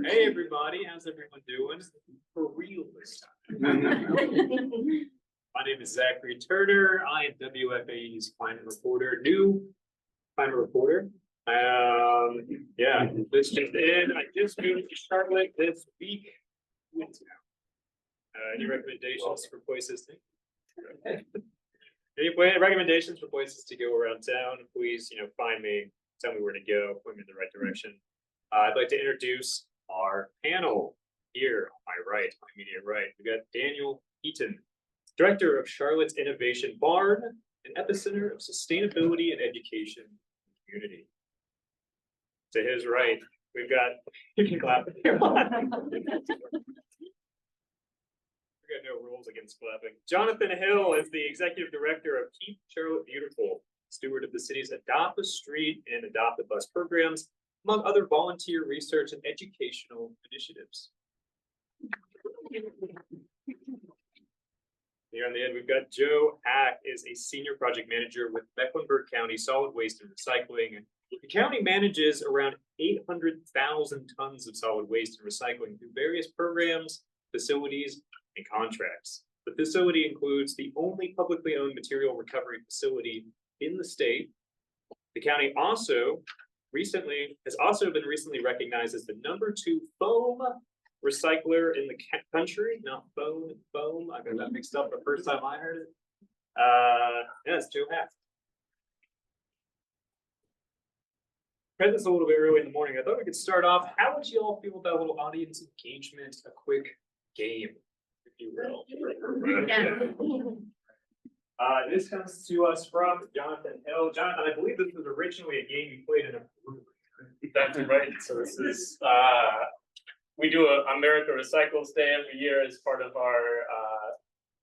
Hey everybody, how's everyone doing? For real this time. My name is Zachary Turner. I am WFAE's climate reporter, new climate reporter. Yeah, this just in. I just moved to Charlotte this week. Any recommendations for places recommendations for places to go around town? Please, find me, tell me where to go, point me in the right direction. I'd like to introduce our panel here on my right, my immediate right. We got Daniel Heaton, Director of Charlotte's Innovation Barn, an epicenter of sustainability and education in the community. To his right, we've got, you can clap. We got no rules against clapping. Jonathan Hill is the Executive Director of Keep Charlotte Beautiful, steward of the city's Adopt a Street and Adopt a Bus programs, among other volunteer research and educational initiatives. Here on the end, we've got Joe Hack, is a Senior Project Manager with Mecklenburg County Solid Waste and Recycling. The county manages around 800,000 tons of solid waste and recycling through various programs, facilities, and contracts. The facility includes the only publicly owned material recovery facility in the state. The county also has been recently recognized as the #2 foam recycler in the country. Not foam. I got that mixed up the first time I heard it. Yes, Joe Hack. Read this a little bit early in the morning. I thought we could start off. How would you all feel about a little audience engagement, a quick game, if you will? This comes to us from Jonathan Hill. Jonathan, I believe this was originally a game you played in a brewery. That's right. So this is we do a America Recycles Day every year as part of our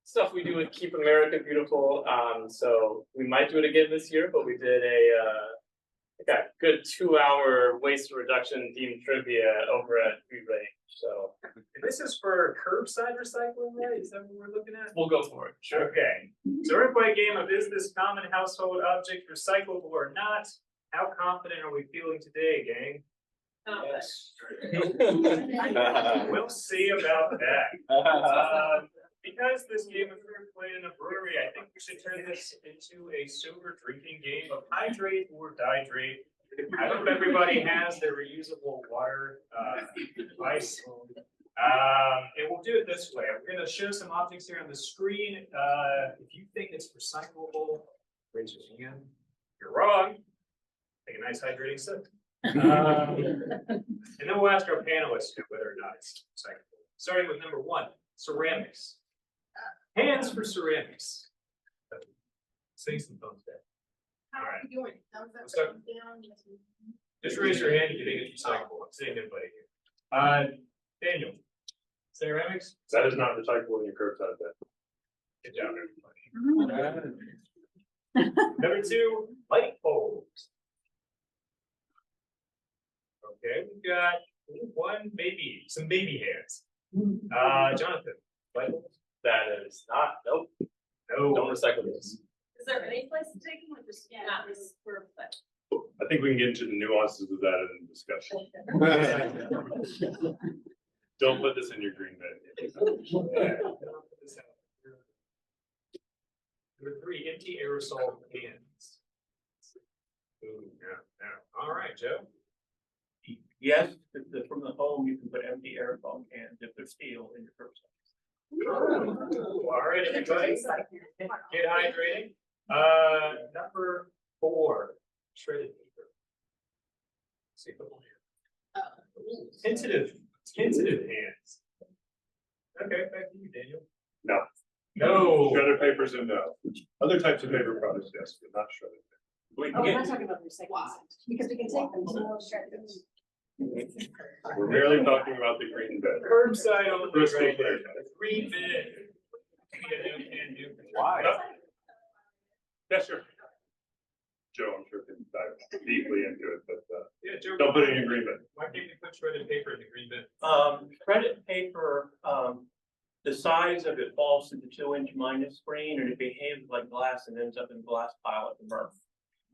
stuff we do with Keep America Beautiful. So we might do it again this year, but we did a good 2-hour waste reduction themed trivia over at Free Range. So this is for curbside recycling, right? Is that what we're looking at? we'll go for it. Sure. Okay. So we're gonna play a game of is this common household object recyclable or not? How confident are we feeling today, gang? Yes. We'll see about that. Because this game is played in a brewery, I think we should turn this into a sober drinking game of hydrate or dihydrate. I hope everybody has their reusable water device. And we'll do it this way. We're going to show some objects here on the screen. If you think it's recyclable, raise your hand. If you're wrong, take a nice hydrating sip. And then we'll ask our panelists whether or not it's recyclable. Starting with number 1, ceramics. Hands for ceramics. Sing some thumbs down. How are you doing? Thumbs up, So- thumbs down? Just raise your hand if you think it's recyclable. I'm seeing everybody here. Daniel, ceramics? That is not recyclable in your curbside bin. Good job, everybody. Number 2, light bulbs. Okay, we've got some baby hands. Jonathan, light bulbs? That is not. Nope. No. Don't recycle this. Is there any place to take them or just not this for I think we can get into the nuances of that in the discussion. Don't put this in your green bin. Number 3, empty aerosol cans. Ooh, no. All right, Joe. Yes, from the home, you can put empty aerosol cans if they're steel in your curbside. All right, everybody, get hydrating. Number 4, shredded paper. See, tentative hands. Okay, back to you, Daniel. No. No. Shredded papers and no. Other types of paper products, yes, but not shredded paper. We Oh, can we're get, not talking about recycling, because we can take them to the shred. We're merely talking about the green bin. Curbside on the Crystal right clear. there. Green bin. Why? Yes, sure. Joe, I'm sure can dive deeply into it, but Yeah, Joe. don't put it in your green bin. Why can't you put shredded paper in the green bin? credit paper, the size of it falls to the 2-inch minus screen and it behaves like glass and ends up in glass pile at the MRF.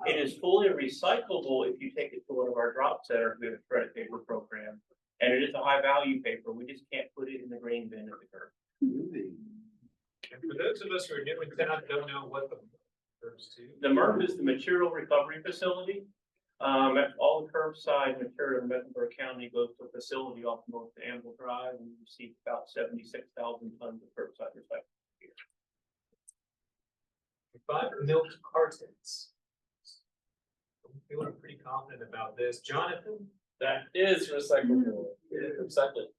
It is fully recyclable if you take it to one of our drop centers. We have a credit paper program And it is a high value paper, we just can't put it in the green bin at the curb. And for those of us who are new in town, don't know what the refers to. The MRF is the material recovery facility. All the curbside material in Mecklenburg County goes to a facility off North Amble Drive, and we receive about 76,000 tons of curbside recycling. 5 milk cartons. I'm feeling pretty confident about this. Jonathan, That is recyclable. Recycled.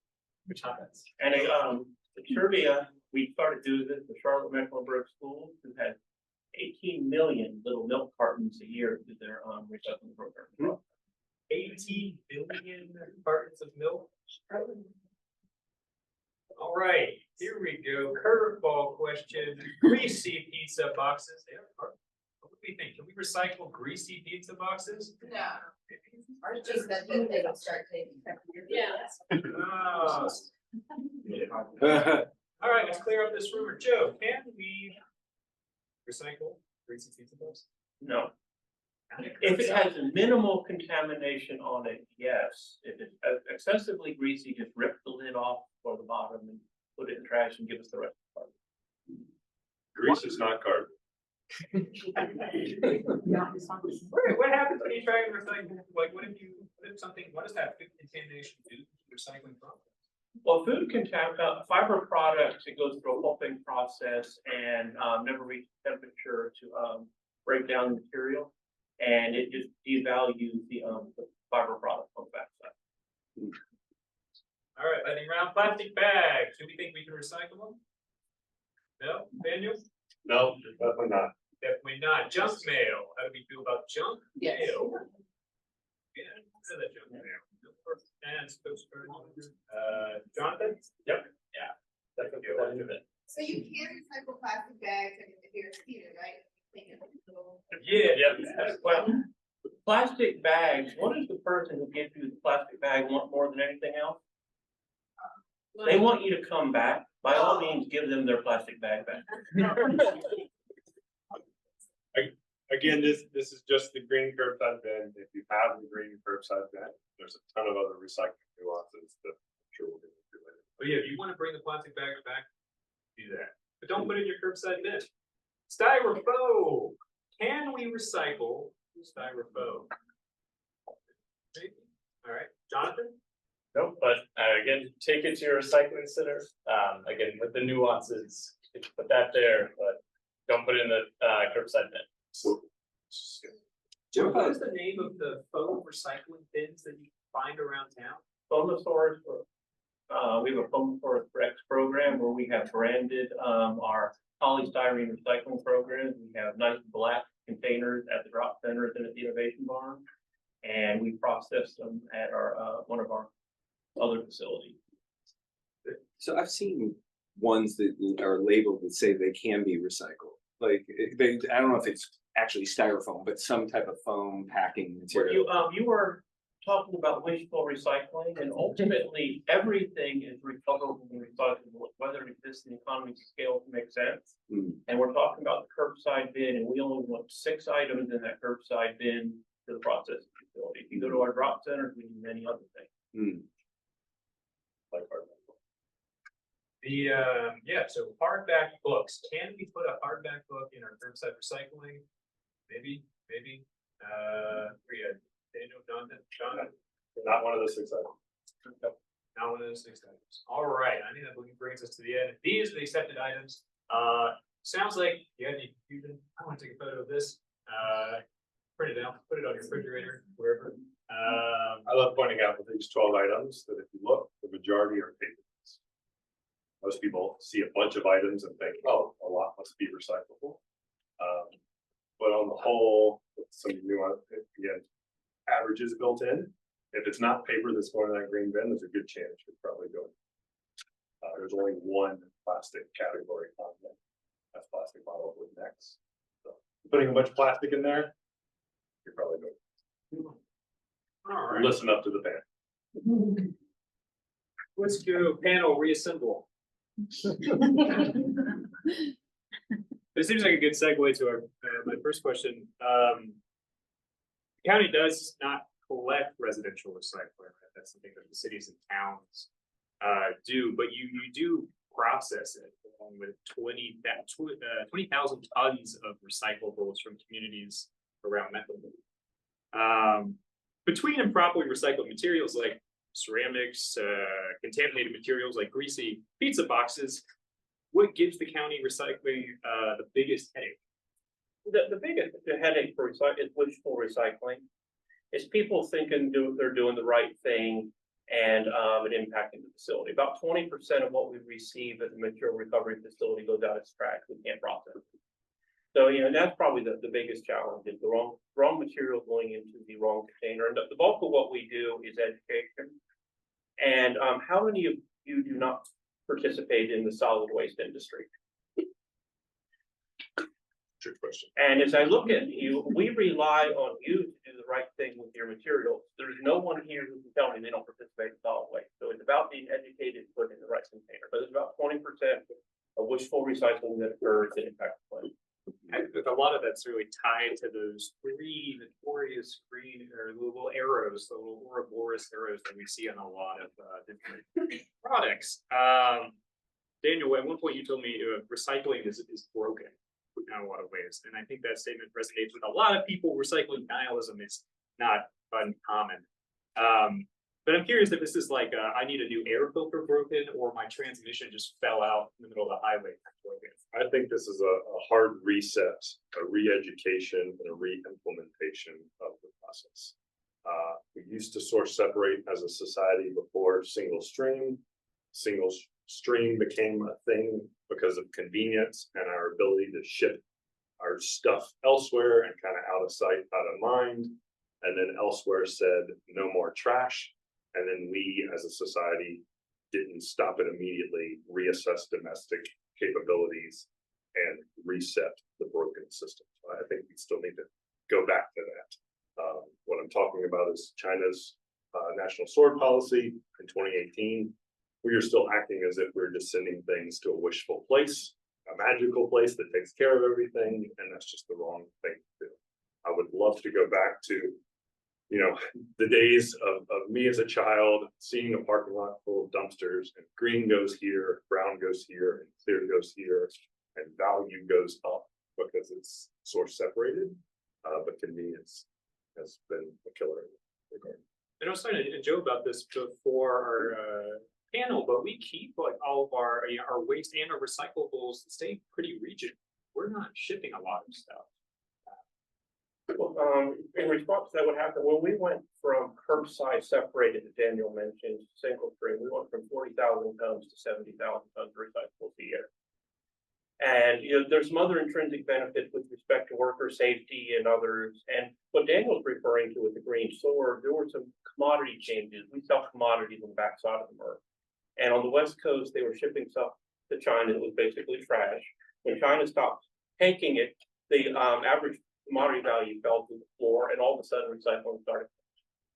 which happens? And the trivia, we started doing this, the Charlotte Mecklenburg schools, who had 18 million little milk cartons a year through their recycling program. 18 billion cartons of milk. All right, here we go. Curveball question. Greasy pizza boxes. They are carton. What do we think? Can we recycle greasy pizza boxes? No. Or just that they don't start taking. Yeah. Oh. All right, let's clear up this rumor. Joe, can we recycle greasy pizza boxes? No. If it has a minimal contamination on it, yes. If it's excessively greasy, just rip the lid off or the bottom and put it in trash and give us the rest of the Grease is not carbon. What happens when you try and recycle? Like, what does that food contamination do to the recycling process? Well, food fiber products, it goes through a pulping process and never reach temperature to break down the material. And it just devalues the fiber product on the backside. All right, lightning round. Plastic bags. Do we think we can recycle them? No, Daniel? No, definitely not. Definitely not. Junk mail. How do we feel about junk Yes. mail? Yeah, consider that junk mail. And Jonathan? Yep. Yeah. Definitely go into it. So you can recycle plastic bags if you're Heaton, right? Yeah. Well, plastic bags, what does the person who gives you the plastic bag want more than anything else? They want you to come back. By all means, give them their plastic bag back. Again, this is just the green curbside bin. If you have the green curbside bin, there's a ton of other recycling nuances that I'm sure we'll get into later. But yeah, if you want to bring the plastic bags back, do that. But don't put it in your curbside bin. Styrofoam. Can we recycle styrofoam? All right, Jonathan? Nope, but again, take it to your recycling center. Again, with the nuances, you can put that there, but don't put it in the curbside bin. Joe, what is the name of the foam recycling bins that you find around town? Foamosaurus, we have a Foamosaurus Rex program where we have branded our polystyrene recycling programs. We have nice black containers at the drop centers and at the innovation barn. And we process them at our one of our other facilities. So I've seen ones that are labeled that say they can be recycled. Like I don't know if it's actually styrofoam, but some type of foam packing material. You were talking about wasteful recycling, and ultimately everything is recoverable and recyclable, whether it exists in economies of scale to make sense. And we're talking about the curbside bin, and we only want 6 items in that curbside bin to the processing facility. If you go to our drop centers, we do many other things. Like hardback. So hardback books. Can we put a hardback book in our curbside recycling? Maybe. Daniel, Jonathan. Not one of those 6 items. Not one of those 6 items. All right, I think that brings us to the end. These are the accepted items. Sounds like you had any confusion. I want to take a photo of this. Print it out, put it on your refrigerator, wherever. I love pointing out with these 12 items that if you look, the majority are paper. Most people see a bunch of items and think, oh, a lot must be recyclable. But on the whole, with some nuance, again, averages built in. If it's not paper that's going in that green bin, there's a good chance you're probably going. There's only one plastic category on there. That's plastic bottles with necks. So putting a bunch of plastic in there, you're probably going. All right. Listen up to the pan. Let's go panel reassemble. This seems like a good segue to our my first question. The county does not collect residential recycling. That's something that the cities and towns do, but you do process it along with 20,000 tons of recyclables from communities around Metro. Between improperly recycled materials like ceramics, contaminated materials like greasy pizza boxes, what gives the county recycling the biggest headache? The biggest headache for is wishful recycling. Is people thinking they're doing the right thing and it impacting the facility. About 20% of what we receive at the material recovery facility goes out as trash. We can't process it. So, that's probably the biggest challenge is the wrong material going into the wrong container. And the bulk of what we do is education. And how many of you do not participate in the solid waste industry? Trick question. And as I look at you, we rely on you to do the right thing with your materials. There's no one here who can tell me they don't participate in solid waste. So it's about being educated, put in the right container. But there's about 20% of wishful recycling that occurs that impacts the planet. A lot of that's really tied to those three notorious green or little arrows, the little Ouroboros arrows that we see on a lot of different products. Daniel, at one point you told me recycling is broken in a lot of ways, and I think that statement resonates with a lot of people. Recycling nihilism is not uncommon. But I'm curious if this is like I need a new air filter broken, or my transmission just fell out in the middle of the highway. I think this is a hard reset, a re-education, and a re-implementation of the process. We used to source separate as a society before single stream. Single stream became a thing because of convenience and our ability to ship our stuff elsewhere and kind of out of sight, out of mind. And then elsewhere said no more trash. And then we as a society didn't stop it immediately, reassess domestic capabilities and reset the broken system. So I think we still need to go back to that. What I'm talking about is China's national sword policy in 2018. We are still acting as if we're just sending things to a wishful place, a magical place that takes care of everything, and that's just the wrong thing to do. I would love to go back to, the days of me as a child, seeing a parking lot full of dumpsters, and green goes here, brown goes here, and clear goes here, and value goes up because it's source separated, but convenience has been a killer in that regard. And I was talking to Joe about this before our panel, but we keep like all of our waste and our recyclables stay pretty rigid. We're not shipping a lot of stuff. Well, in response to that, what happened when we went from curbside separated, that Daniel mentioned, single stream, we went from 40,000 tons to 70,000 tons of recyclables a year. And there's some other intrinsic benefits with respect to worker safety and others. And what Daniel's referring to with the green sword, there were some commodity changes. We sell commodities on the backside of the earth. And on the West Coast, they were shipping stuff to China that was basically trash. When China stopped taking it, the average commodity value fell to the floor, and all of a sudden recycling started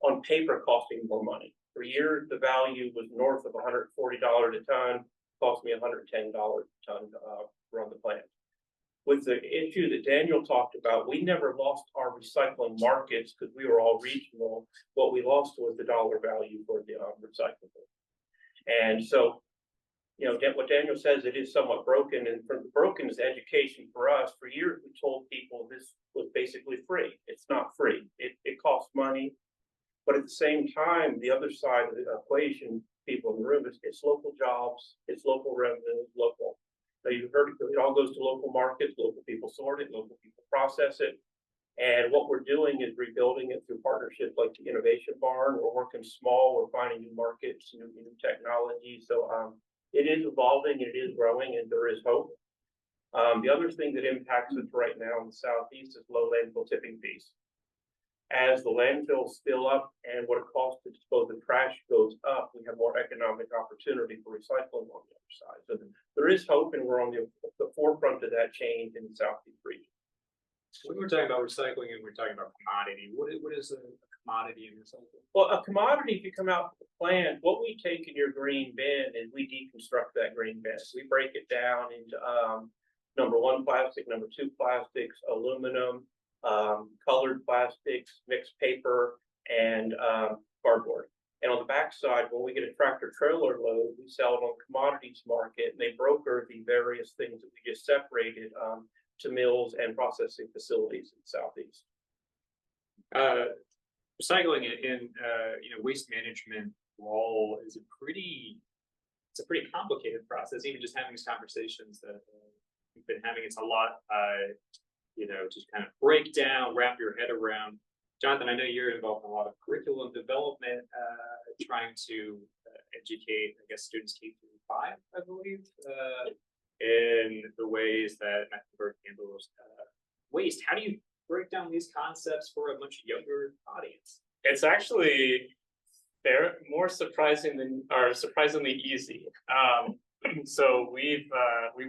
on paper costing more money. For years, the value was north of $140 a ton, cost me $110 a ton to run the plant. With the issue that Daniel talked about, we never lost our recycling markets because we were all regional. What we lost was the dollar value for the recyclable. And so, what Daniel says, it is somewhat broken, and for the broken is education for us. For years, we told people this was basically free. It's not free. It costs money, but at the same time, the other side of the equation, people in the room, it's local jobs, it's local revenue, local. So you've heard it all goes to local markets, local people sort it, local people process it. And what we're doing is rebuilding it through partnerships like the Innovation Barn. We're working small, we're finding new markets, new technology. So it is evolving, it is growing, and there is hope. The other thing that impacts us right now in the Southeast is low landfill tipping fees. As the landfills fill up and what it costs to dispose of trash goes up, we have more economic opportunity for recycling on the other side. So there is hope, and we're on the forefront of that change in the Southeast region. When we're talking about recycling and we're talking about commodity, what is a commodity in recycling? Well, a commodity, if you come out to the plant, what we take in your green bin is we deconstruct that green bin. We break it down into number 1 plastic, number 2 plastics, aluminum, colored plastics, mixed paper, and and cardboard. And on the backside, when we get a tractor trailer load, we sell it on commodities market, and they broker the various things that we just separated to mills and processing facilities in the southeast. Recycling in waste management role is it's a pretty complicated process. Even just having these conversations that we've been having, it's a lot to kind of break down, wrap your head around. Jonathan, I know you're involved in a lot of curriculum development, trying to educate, I guess, students K-5, I believe, in the ways that Mecklenburg handles waste. How do you break down these concepts for a much younger audience? It's actually more surprisingly easy. So we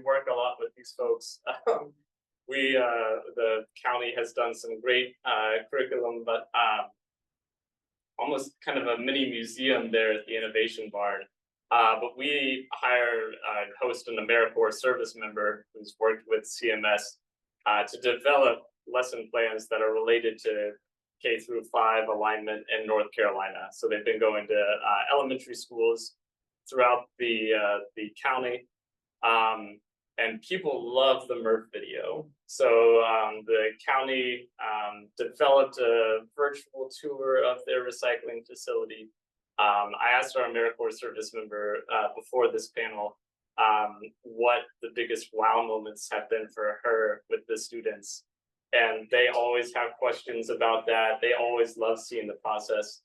work a lot with these folks. The county has done some great curriculum, but almost kind of a mini museum there at the Innovation Barn. But we hire and host an AmeriCorps service member who's worked with CMS to develop lesson plans that are related to K-5 alignment in North Carolina. So they've been going to elementary schools throughout the county. And people love the MRF video. So the county developed a virtual tour of their recycling facility. I asked our AmeriCorps service member before this panel what the biggest wow moments have been for her with the students. And they always have questions about that. They always love seeing the process.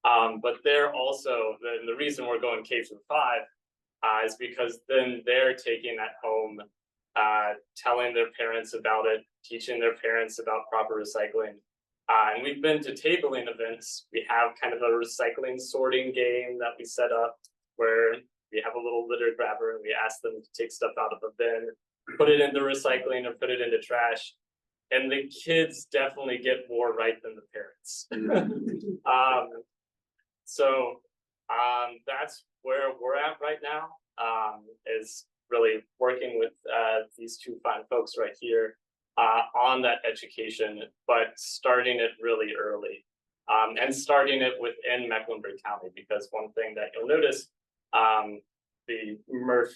But they're also, the reason we're going K-5 is because then they're taking that home, telling their parents about it, teaching their parents about proper recycling. And we've been to tabling events. We have kind of a recycling sorting game that we set up where we have a little litter grabber and we ask them to take stuff out of a bin, put it into recycling or put it into trash. And the kids definitely get more right than the parents. So that's where we're at right now, is really working with these two fine folks right here on that education, but starting it really early and starting it within Mecklenburg County, because one thing that you'll notice, the MRF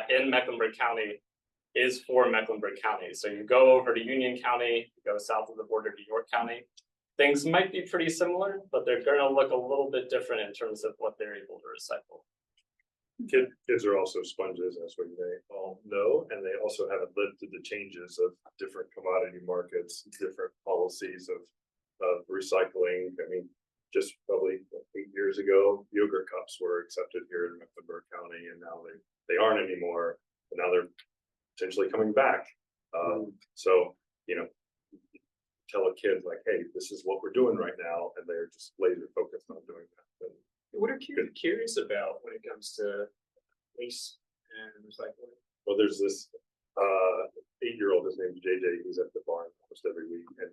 in Mecklenburg County is for Mecklenburg County. So you go over to Union County, you go south of the border to York County. Things might be pretty similar, but they're going to look a little bit different in terms of what they're able to recycle. Kids are also sponges, as we may all know, and they also haven't lived through the changes of different commodity markets, different policies of recycling. I mean, just probably 8 years ago, yogurt cups were accepted here in Mecklenburg County, and now they aren't anymore. And now they're potentially coming back. So, tell a kid like, hey, this is what we're doing right now, and they're just laser focused on doing that. And what are kids curious about when it comes to waste and recycling? well, there's this 8-year-old, his name's JJ, he's at the barn almost every week, and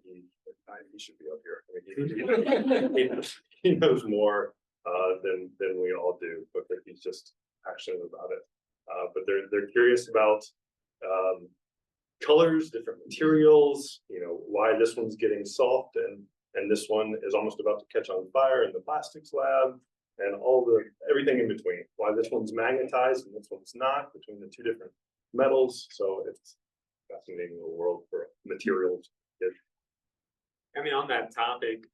he should be up here. I mean, he knows more than we all do, but he's just passionate about it. But they're curious about colors, different materials, why this one's getting soft and this one is almost about to catch on fire in the plastics lab, and everything in between. Why this one's magnetized and this one's not, between the two different metals. So it's fascinating little world for materials. I mean, on that topic,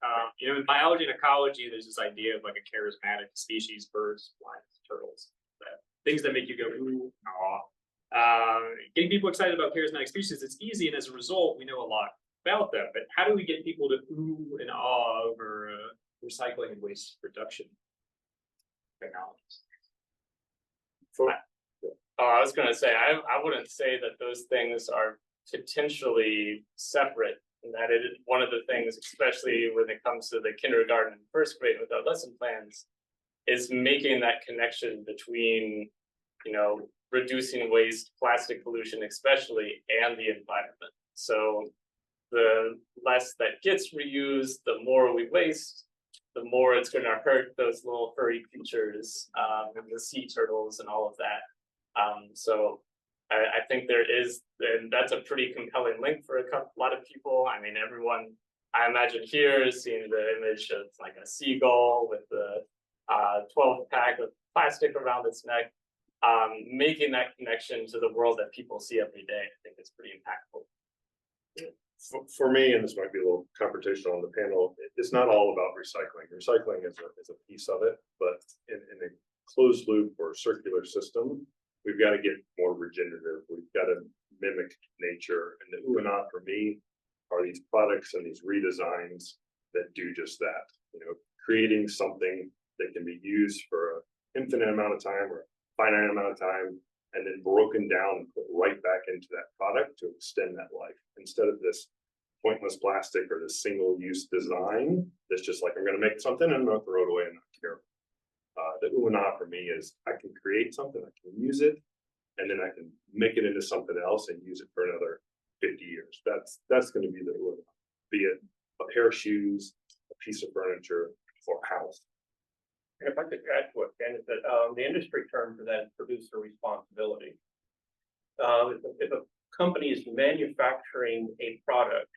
in biology and ecology, there's this idea of like a charismatic species: birds, flies, turtles, things that make you go ooh, aw. Getting people excited about charismatic species, it's easy, and as a result, we know a lot about them. But how do we get people to ooh and awe over recycling and waste reduction technologies? I was going to say, I wouldn't say that those things are potentially separate. And that it is one of the things, especially when it comes to the kindergarten and first grade with our lesson plans, is making that connection between, reducing waste, plastic pollution especially, and the environment. So the less that gets reused, the more we waste, the more it's going to hurt those little furry creatures, and the sea turtles and all of that. So I think there is, and that's a pretty compelling link for a lot of people. I mean, everyone I imagine here seeing the image of like a seagull with the 12 pack of plastic around its neck, making that connection to the world that people see every day, I think is pretty impactful. For me, and this might be a little confrontational on the panel, it's not all about recycling. Recycling is a piece of it, but in a closed loop or circular system, we've got to get more regenerative. We've got to mimic nature. And the ooh and ah for me are these products and these redesigns that do just that. You know, creating something that can be used for an infinite amount of time or a finite amount of time, and then broken down and put right back into that product to extend that life, instead of this pointless plastic or this single-use design that's just like, I'm going to make something and I'm going to throw it away and not care. The ooh and ah for me is I can create something, I can use it, and then I can make it into something else and use it for another 50 years. That's going to be the ooh and ah. Be it a pair of shoes, a piece of furniture, or a house. And if I could add to it, Ken, is that the industry term for that is producer responsibility. If a company is manufacturing a product,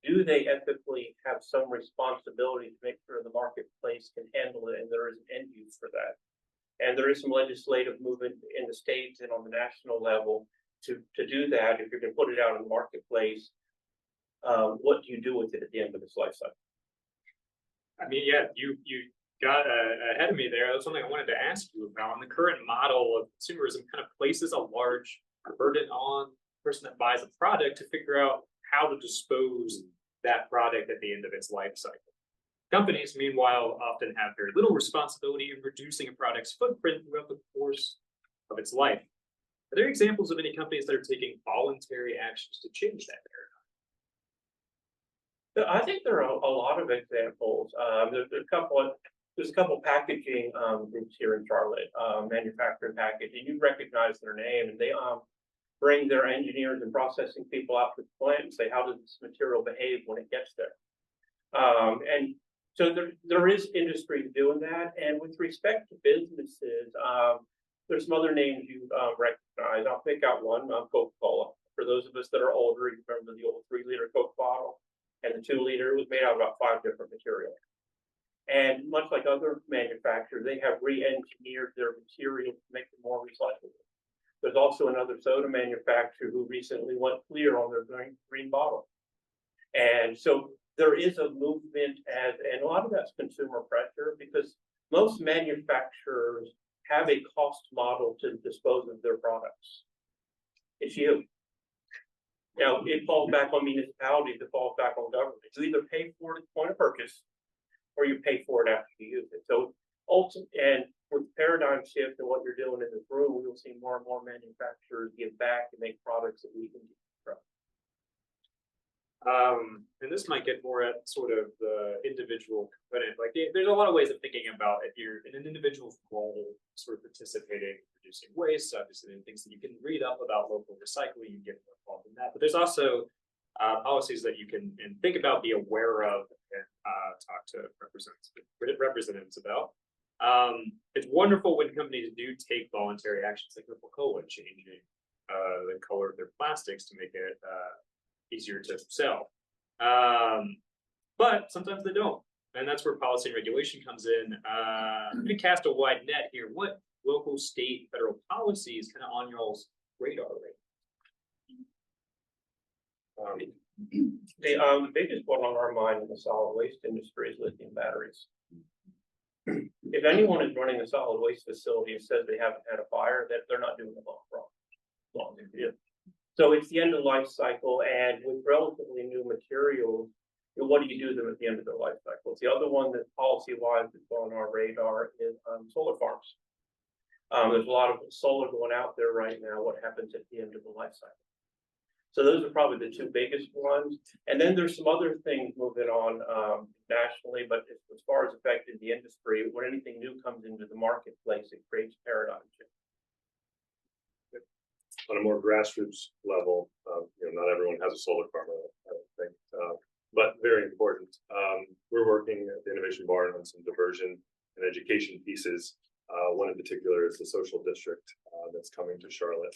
do they ethically have some responsibility to make sure the marketplace can handle it and there is an end use for that? And there is some legislative movement in the states and on the national level to do that. If you're going to put it out in the marketplace, what do you do with it at the end of its life cycle? I mean, yeah, you got ahead of me there. That's something I wanted to ask you about. And the current model of consumerism kind of places a large burden on the person that buys a product to figure out how to dispose that product at the end of its life cycle. Companies, meanwhile, often have very little responsibility in reducing a product's footprint throughout the course of its life. Are there examples of any companies that are taking voluntary actions to change that paradigm? I think there are a lot of examples. There's a couple packaging groups here in Charlotte, manufacturing packaging. You recognize their name, and they bring their engineers and processing people out to the plant and say, how does this material behave when it gets there? And so there is industry doing that. And with respect to businesses, there's some other names you recognize. I'll pick out one, Coca-Cola. For those of us that are older, you remember the old 3-liter Coke bottle, and the 2-liter was made out of about 5 different materials. And much like other manufacturers, they have re-engineered their material to make them more recyclable. There's also another soda manufacturer who recently went clear on their green bottle. And so there is a movement, and a lot of that's consumer pressure, because most manufacturers have a cost model to dispose of their products. It's you. Now, it falls back on municipalities, it falls back on government. You either pay for it at the point of purchase, or you pay for it after you use it. So ultimately, and with the paradigm shift and what you're doing in this room, we will see more and more manufacturers give back and make products that we can use. And this might get more at sort of the individual component. Like there's a lot of ways of thinking about if you're in an individual role, sort of participating, reducing waste, obviously, and things that you can read up about local recycling, you get more involved in that. But there's also policies that you can think about, be aware of, and talk to representatives about. It's wonderful when companies do take voluntary actions, like Coca-Cola changing the color of their plastics to make it easier to sell. But sometimes they don't. And that's where policy and regulation comes in. I'm going to cast a wide net here. What local, state, federal policies kind of on y'all's radar right now? The biggest one on our mind in the solid waste industry is lithium batteries. If anyone is running a solid waste facility and says they haven't had a fire, that they're not doing it wrong. So it's the end of life cycle, and with relatively new materials, what do you do to them at the end of their life cycle? The other one that policy-wise is on our radar is solar farms. There's a lot of solar going out there right now. What happens at the end of the life cycle? So those are probably the two biggest ones. And then there's some other things moving on nationally, but as far as affecting the industry, when anything new comes into the marketplace, it creates paradigm shift. On a more grassroots level, not everyone has a solar farm, I don't think, but very important. We're working at the Innovation Barn on some diversion and education pieces. One in particular is the social district that's coming to Charlotte.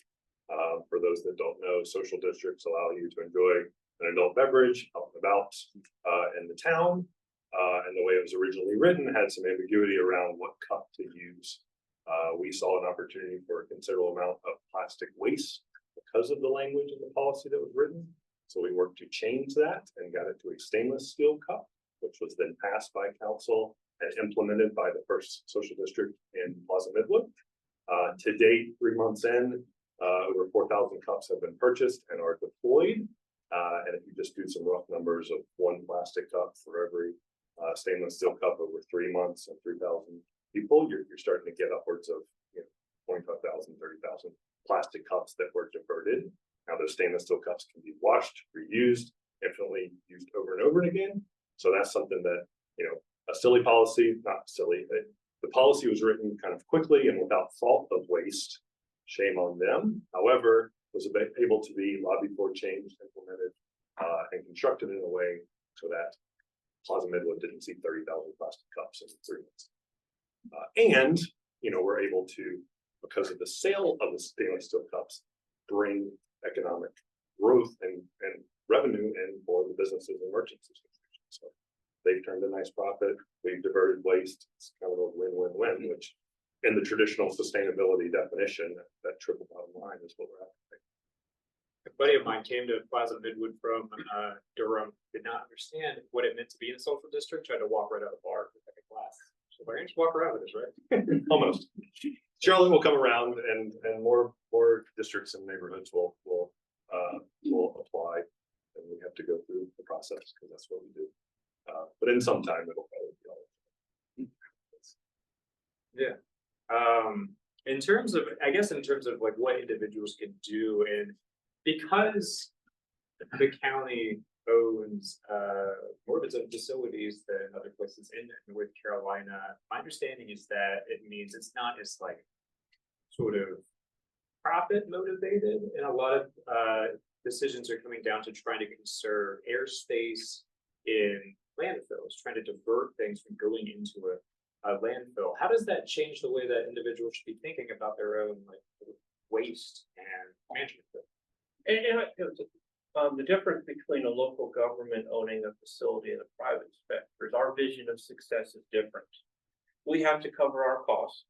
For those that don't know, social districts allow you to enjoy an adult beverage out and about, and the town. And the way it was originally written had some ambiguity around what cup to use. We saw an opportunity for a considerable amount of plastic waste because of the language in the policy that was written. So we worked to change that and got it to a stainless steel cup, which was then passed by council and implemented by the first social district in Plaza Midwood. To date, 3 months in, over 4,000 cups have been purchased and are deployed. And if you just do some rough numbers of 1 plastic cup for every stainless steel cup over 3 months and 3,000 people, you're starting to get upwards of 25,000, 30,000 plastic cups that were diverted. Now those stainless steel cups can be washed, reused, infinitely used over and over again. So that's something that, a silly policy, not silly, but the policy was written kind of quickly and without thought of waste. Shame on them. However, was able to be lobbied for, changed, implemented, and constructed in a way so that Plaza Midwood didn't see 30,000 plastic cups in 3 months. And, we're able to, because of the sale of the stainless steel cups, bring economic growth and revenue in for the businesses and merchants. So they've turned a nice profit. We've diverted waste. It's kind of a win-win-win, which in the traditional sustainability definition, that triple bottom line is what we're after. A buddy of mine came to Plaza Midwood from Durham, did not understand what it meant to be in a social district, tried to walk right out of the bar with like a glass. So why don't you walk around with this, right? Almost. Charlotte will come around and more districts and neighborhoods will apply, and we have to go through the process because that's what we do. But in some time it'll probably be all. Yeah. In terms of like what individuals can do, and because the county owns more of its own facilities than other places in North Carolina, my understanding is that it means it's not as like sort of profit motivated, and a lot of decisions are coming down to trying to conserve airspace in landfills, trying to divert things from going into a landfill. How does that change the way that individuals should be thinking about their own like waste and management? The difference between a local government owning a facility and a private sector is our vision of success is different. We have to cover our costs,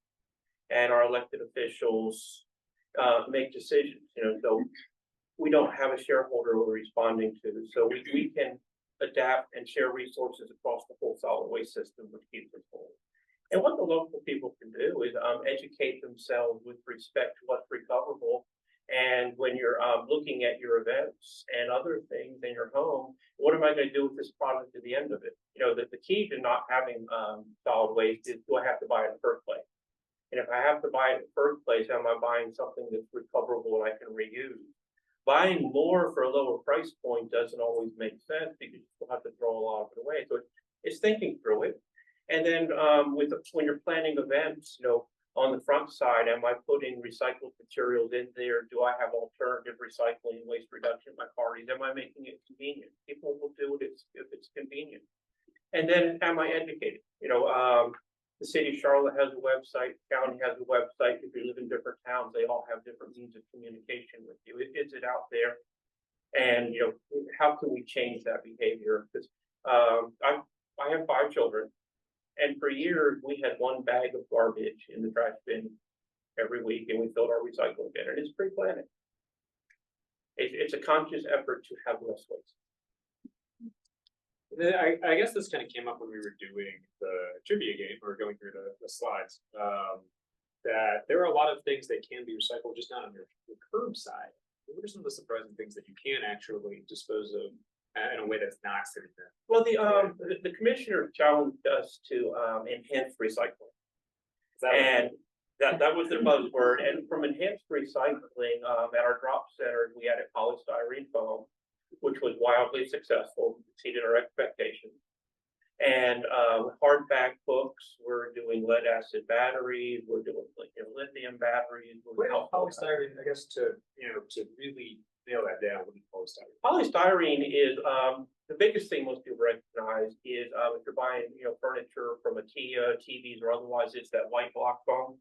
and our elected officials make decisions. So we don't have a shareholder we're responding to, so we can adapt and share resources across the whole solid waste system, which keeps us whole. And what the local people can do is educate themselves with respect to what's recoverable. And when you're looking at your events and other things in your home, what am I going to do with this product at the end of it? The key to not having solid waste is, do I have to buy it in the first place? And if I have to buy it in the first place, am I buying something that's recoverable and I can reuse? Buying more for a lower price point doesn't always make sense because you still have to throw a lot of it away. So it's thinking through it. And then when you're planning events, on the front side, am I putting recycled materials in there? Do I have alternative recycling, waste reduction at my parties? Am I making it convenient? People will do it if it's convenient. And then am I educated? The city of Charlotte has a website, the county has a website. If you live in different towns, they all have different means of communication with you. Is it out there? And how can we change that behavior? Because I have 5 children. And for years, we had 1 bag of garbage in the trash bin every week, and we filled our recycling bin, and it's pre-planning. It's a conscious effort to have less waste. I guess this kind of came up when we were doing the trivia game, or going through the slides, that there are a lot of things that can be recycled, just not on the curbside. What are some of the surprising things that you can actually dispose of in a way that's not sitting there? Well, the commissioner challenged us to enhance recycling, and that was the buzzword. And from enhanced recycling, at our drop center, we added polystyrene foam, which was wildly successful, exceeded our expectations. And hardback books, we're doing lead acid batteries, we're doing lithium batteries. What about polystyrene? I guess to really nail that down, what is polystyrene? Polystyrene is the biggest thing most people recognize is if you're buying furniture from IKEA, TVs or otherwise, it's that white block foam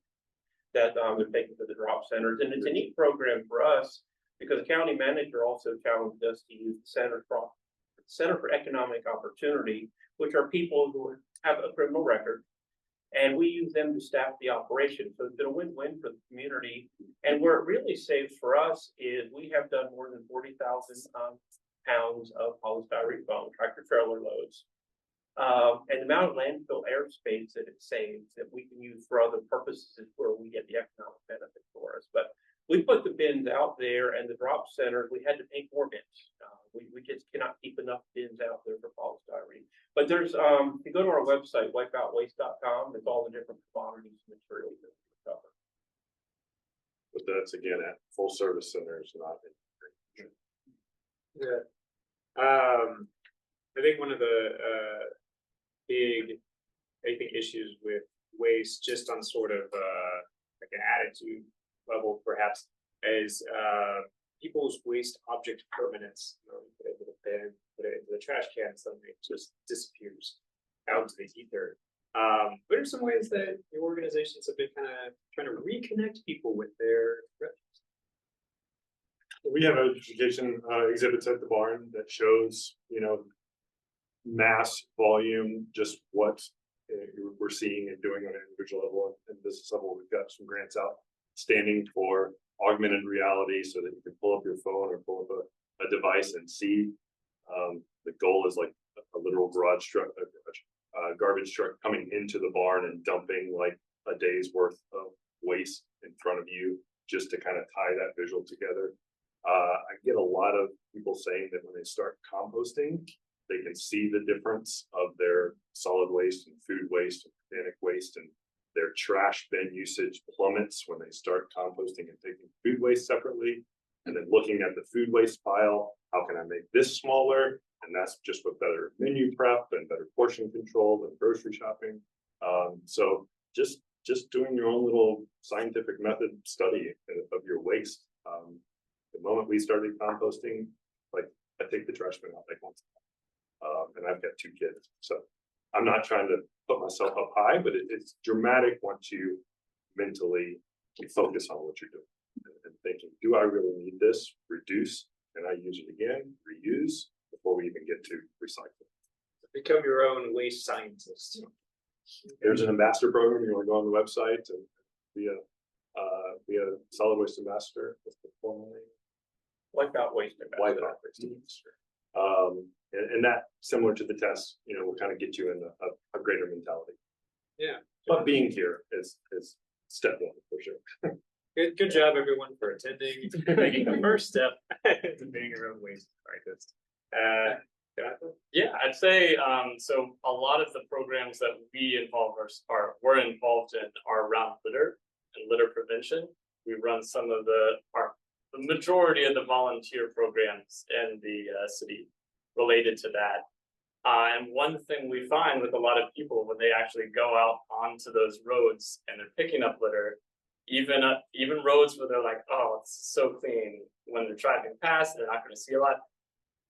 that they're taking to the drop centers, and it's a neat program for us because the county manager also challenged us to use the center Center for Economic Opportunity, which are people who have a criminal record. And we use them to staff the operation. So it's been a win-win for the community. And where it really saves for us is we have done more than 40,000 pounds of polystyrene foam, tractor trailer loads. And the amount of landfill airspace that it saves that we can use for other purposes is where we get the economic benefit for us. But we put the bins out there and the drop centers, we had to make more bins. We just cannot keep enough bins out there for polystyrene. But there's, if you go to our website, wipeoutwaste.com, there's all the different commodities and materials that we cover. But that's again at full service centers, not in. Yeah. I think one of the big, I think, issues with waste, just on sort of like an attitude level, perhaps, is people's waste object permanence. You know, put it in the bin, put it into the trash can, suddenly it just disappears out into the ether. What are some ways that your organizations have been kind of trying to reconnect people with their refuse? We have education exhibits at the barn that shows, mass volume, just what we're seeing and doing on an individual level and business level. We've got some grants out standing for augmented reality so that you can pull up your phone or pull up a device and see. The goal is like a literal garage truck, a garbage truck coming into the barn and dumping like a day's worth of waste in front of you, just to kind of tie that visual together. I get a lot of people saying that when they start composting, they can see the difference of their solid waste and food waste and organic waste, and their trash bin usage plummets when they start composting and taking food waste separately. And then looking at the food waste pile, how can I make this smaller? And that's just with better menu prep and better portion control and grocery shopping. So just doing your own little scientific method study of your waste. The moment we started composting, like I take the trash bin out like once, and I've got 2 kids, so I'm not trying to put myself up high, but it's dramatic once you mentally focus on what you're doing and thinking, do I really need this? Reduce, and I use it again, reuse before we even get to recycling. Become your own waste scientist. There's an ambassador program. You want to go on the website and be a solid waste ambassador. What's the formal name? Wipeout Waste Ambassador. Wipeout Waste Ambassador. And that, similar to the test, will kind of get you in a greater mentality. Yeah. But being here is step one for sure. Good job, everyone, for attending, making the first step to being your own waste scientist. Yeah, I'd say so. A lot of the programs that we we're involved in are around litter and litter prevention. We run some of the majority of the volunteer programs in the city related to that. And one thing we find with a lot of people when they actually go out onto those roads and they're picking up litter, even roads where they're like, oh, it's so clean, when they're driving past, they're not going to see a lot.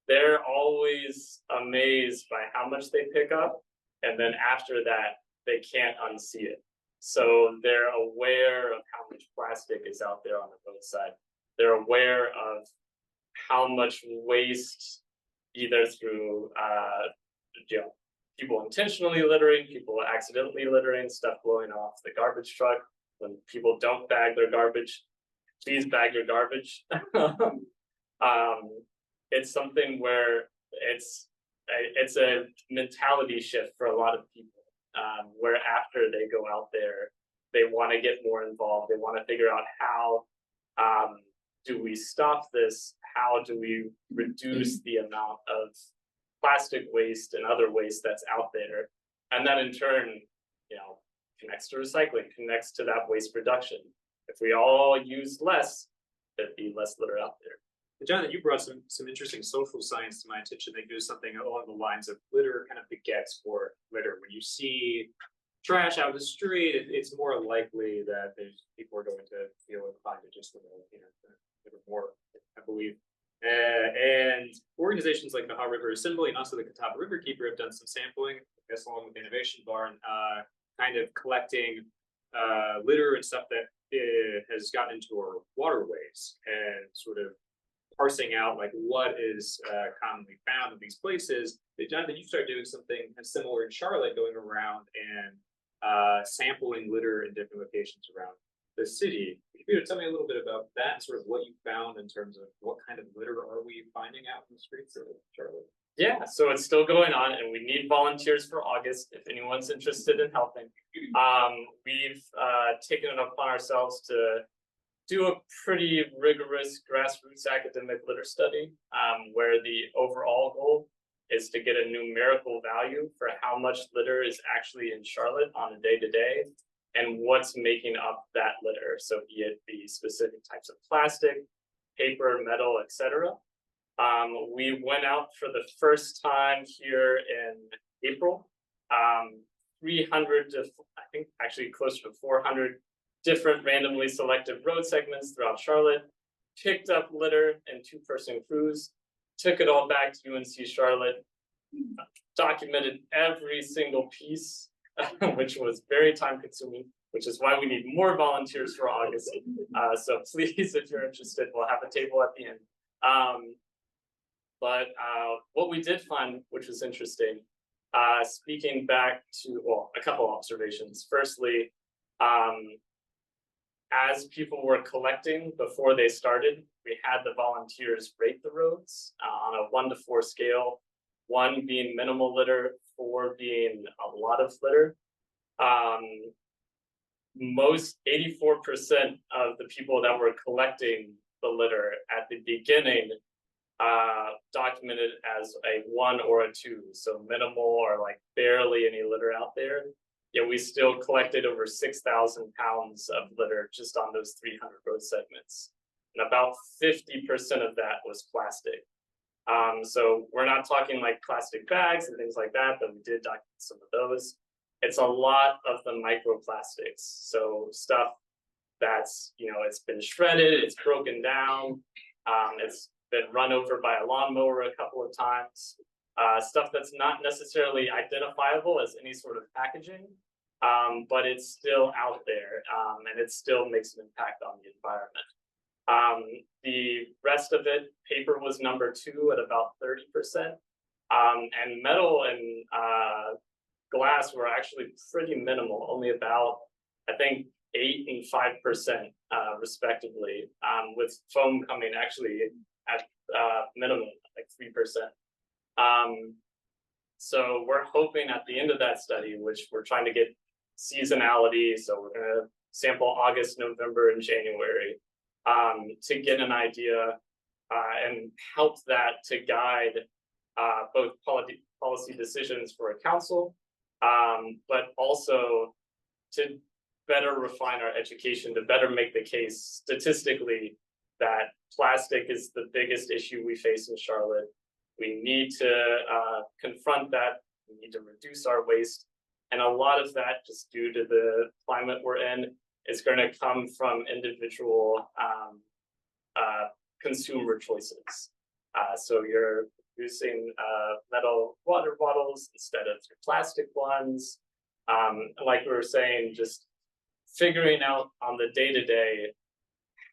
They're always amazed by how much they pick up, and then after that, they can't unsee it. So they're aware of how much plastic is out there on the roadside. They're aware of how much waste, either through people intentionally littering, people accidentally littering, stuff blowing off the garbage truck. When people don't bag their garbage, please bag your garbage. It's something where it's a mentality shift for a lot of people, where after they go out there, they want to get more involved. They want to figure out how do we stop this? How do we reduce the amount of plastic waste and other waste that's out there? And that in turn, connects to recycling, connects to that waste reduction. If we all use less, there'd be less litter out there. Jonathan, you brought some interesting social science to my attention. They do something along the lines of litter kind of begets for litter. When you see trash out of the street, it's more likely that people are going to feel inclined to just litter more, I believe. And organizations like the Haw River Assembly and also the Catawba River Keeper have done some sampling, I guess along with Innovation Barn, kind of collecting litter and stuff that has gotten into our waterways and sort of parsing out like what is commonly found in these places. Jonathan, you started doing something similar in Charlotte, going around and sampling litter in different locations around the city. Can you tell me a little bit about that and sort of what you found in terms of what kind of litter are we finding out in the streets of Charlotte? Yeah, so it's still going on and we need volunteers for August if anyone's interested in helping. We've taken it upon ourselves to do a pretty rigorous grassroots academic litter study, where the overall goal is to get a numerical value for how much litter is actually in Charlotte on a day-to-day and what's making up that litter. So be it the specific types of plastic, paper, metal, etc. We went out for the first time here in April. 300 to, I think actually closer to 400 different randomly selected road segments throughout Charlotte, picked up litter in 2-person crews, took it all back to UNC Charlotte, documented every single piece, which was very time consuming, which is why we need more volunteers for August. So please, if you're interested, we'll have a table at the end. But what we did find, which was interesting, speaking back to, well, a couple observations. Firstly, as people were collecting before they started, we had the volunteers rate the roads on a 1 to 4 scale, 1 being minimal litter, 4 being a lot of litter. Most 84% of the people that were collecting the litter at the beginning documented as a 1 or a 2, so minimal or like barely any litter out there. Yet we still collected over 6,000 pounds of litter just on those 300 road segments, and about 50% of that was plastic. So we're not talking like plastic bags and things like that, but we did document some of those. It's a lot of the microplastics, so stuff that's, you know, it's been shredded, it's broken down, it's been run over by a lawnmower a couple of times, stuff that's not necessarily identifiable as any sort of packaging, but it's still out there, and it still makes an impact on the environment. The rest of it, paper was number 2 at about 30%, and metal and glass were actually pretty minimal, only about, I think, 8 and 5% respectively, with foam coming actually at minimum, like 3%. So we're hoping at the end of that study, which we're trying to get seasonality, so we're gonna sample August, November, and January, to get an idea and help that to guide both policy decisions for a council, but also to better refine our education, to better make the case statistically that plastic is the biggest issue we face in Charlotte. We need to confront that. We need to reduce our waste. And a lot of that, just due to the climate we're in, is going to come from individual consumer choices. So you're using metal water bottles instead of your plastic ones. Like we were saying, just figuring out on the day-to-day,